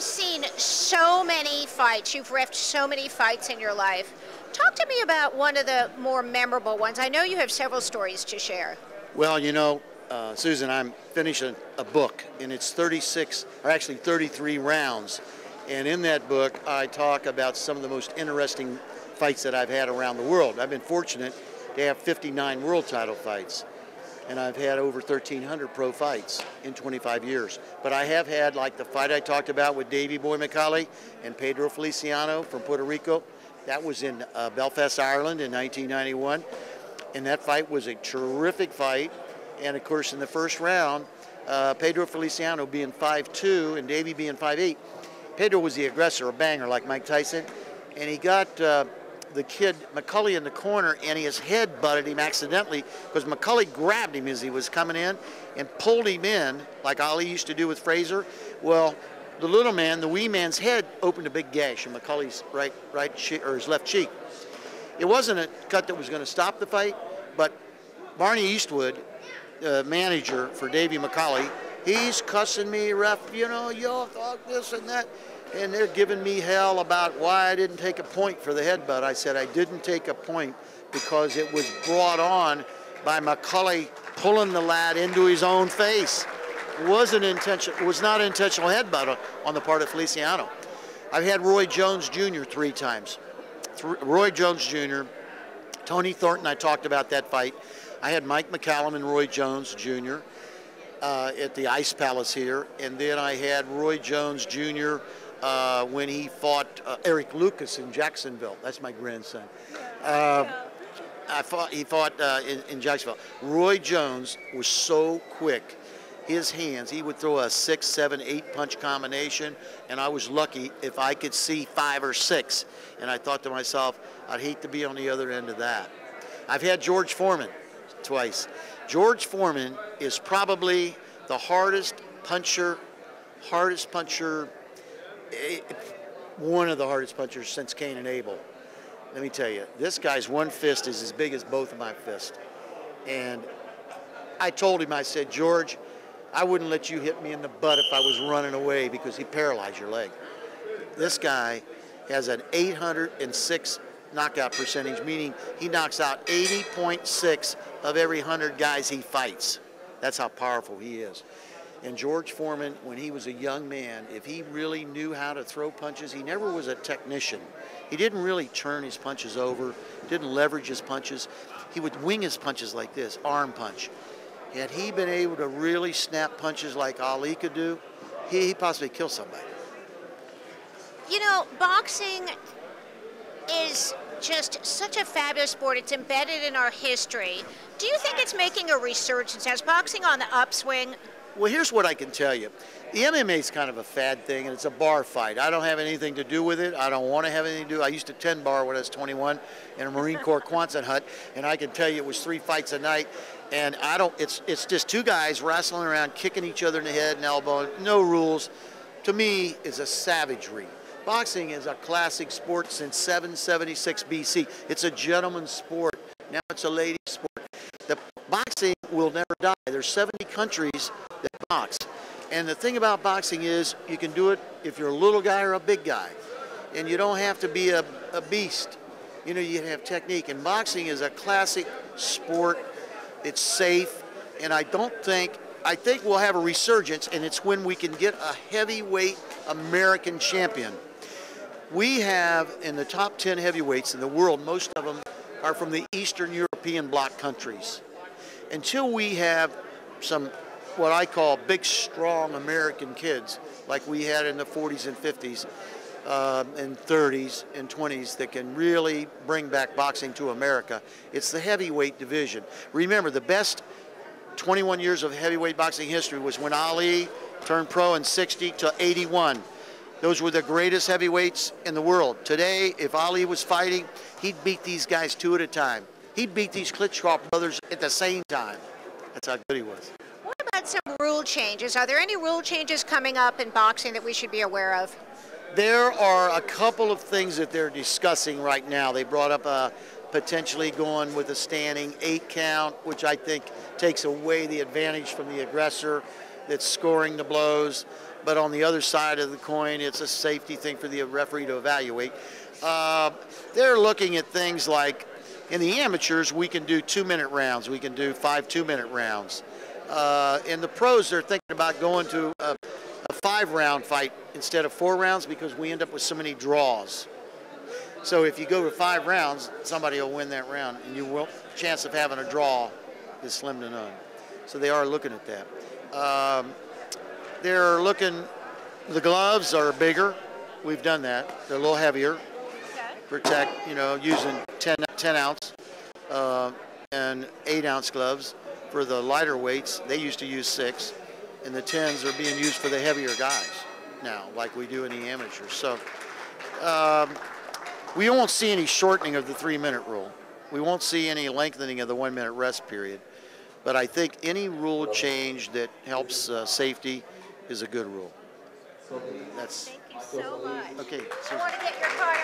seen so many fights. You've reffed so many fights in your life. Talk to me about one of the more memorable ones. I know you have several stories to share. Well, you know, Susan, I'm finishing a book, and it's 36, or actually 33 rounds. And in that book, I talk about some of the most interesting fights that I've had around the world. I've been fortunate to have 59 world title fights, and I've had over 1,300 pro fights in 25 years. But I have had, like the fight I talked about with Davey Boy McCauley and Pedro Feliciano from Puerto Rico. That was in Belfast, Ireland in 1991. And that fight was a terrific fight. And of course, in the first round, Pedro Feliciano being 5'2" and Davey being 5'8", Pedro was the aggressor, a banger like Mike Tyson. And he got the kid McCauley in the corner, and his head butted him accidentally because McCauley grabbed him as he was coming in and pulled him in like Ali used to do with Frazier. Well, the little man, the wee man's head opened a big gash in McCauley's his left cheek. It wasn't a cut that was going to stop the fight, but Barney Eastwood, manager for Davey McCauley, he's cussing me, ref, you know, yo, this and that. And they're giving me hell about why I didn't take a point for the headbutt. I said I didn't take a point because it was brought on by McCauley pulling the lad into his own face. It wasn't intentional. It was not an intentional headbutt on the part of Feliciano. I've had Roy Jones Jr. 3 times. Roy Jones Jr., Tony Thornton, I talked about that fight. I had Mike McCallum and Roy Jones Jr. At the Ice Palace here, and then I had Roy Jones Jr. When he fought Eric Lucas in Jacksonville. That's my grandson. He fought in Jacksonville. Roy Jones was so quick. His hands, he would throw a 6, 7, 8 punch combination, and I was lucky if I could see 5 or 6. And I thought to myself, I'd hate to be on the other end of that. I've had George Foreman twice. George Foreman is probably the hardest puncher, one of the hardest punchers since Cain and Abel. Let me tell you, this guy's one fist is as big as both of my fists. And I told him, I said, George, I wouldn't let you hit me in the butt if I was running away because he'd paralyze your leg. This guy has an 806 knockout percentage, meaning he knocks out 80.6 of every 100 guys he fights. That's how powerful he is. And George Foreman, when he was a young man, if he really knew how to throw punches, he never was a technician. He didn't really turn his punches over, didn't leverage his punches. He would wing his punches like this, arm punch. Had he been able to really snap punches like Ali could do, he possibly kill somebody. You know, boxing is just such a fabulous sport. It's embedded in our history. Do you think it's making a resurgence? Is boxing on the upswing? Well, here's what I can tell you. The MMA is kind of a fad thing, and it's a bar fight. I don't have anything to do with it. I don't want to have anything to do. I used to 10 bar when I was 21 in a Marine Corps Quonset hut, and I can tell you it was 3 fights a night. And it's just 2 guys wrestling around, kicking each other in the head and elbow. No rules. To me, is a savagery. Boxing is a classic sport since 776 BC. It's a gentleman's sport. Now it's a ladies' sport. The boxing will never die. There's 70 countries that box. And the thing about boxing is you can do it if you're a little guy or a big guy. And you don't have to be a beast. You know, you have technique. And boxing is a classic sport. It's safe. And I think we'll have a resurgence, and it's when we can get a heavyweight American champion. We have in the top 10 heavyweights in the world, most of them are from the Eastern European bloc countries. Until we have some, what I call big, strong American kids, like we had in the 40s and 50s, and 30s and 20s, that can really bring back boxing to America, it's the heavyweight division. Remember, the best 21 years of heavyweight boxing history was when Ali turned pro in 60 to 81. Those were the greatest heavyweights in the world. Today, if Ali was fighting, he'd beat these guys 2 at a time. He'd beat these Klitschko brothers at the same time. That's how good he was. What about some rule changes? Are there any rule changes coming up in boxing that we should be aware of? There are a couple of things that they're discussing right now. They brought up potentially going with a standing 8 count, which I think takes away the advantage from the aggressor that's scoring the blows. but on the other side of the coin, it's a safety thing for the referee to evaluate. They're looking at things like, in the amateurs, we can do 2-minute rounds. We can do 5 2-minute rounds. In the pros, they're thinking about going to a 5-round fight instead of 4 rounds because we end up with so many draws. So if you go to 5 rounds, somebody will win that round, and your chance of having a draw is slim to none. So they are looking at that. They're looking, the gloves are bigger. We've done that. They're a little heavier. Protect, using 10 ounce and 8 ounce gloves. For the lighter weights, they used to use 6, and the 10s are being used for the heavier guys now, like we do in the amateurs. So we won't see any shortening of the 3-minute rule. We won't see any lengthening of the 1-minute rest period. But I think any rule change that helps safety is a good rule. Thank you so much. Okay. I want to get your card.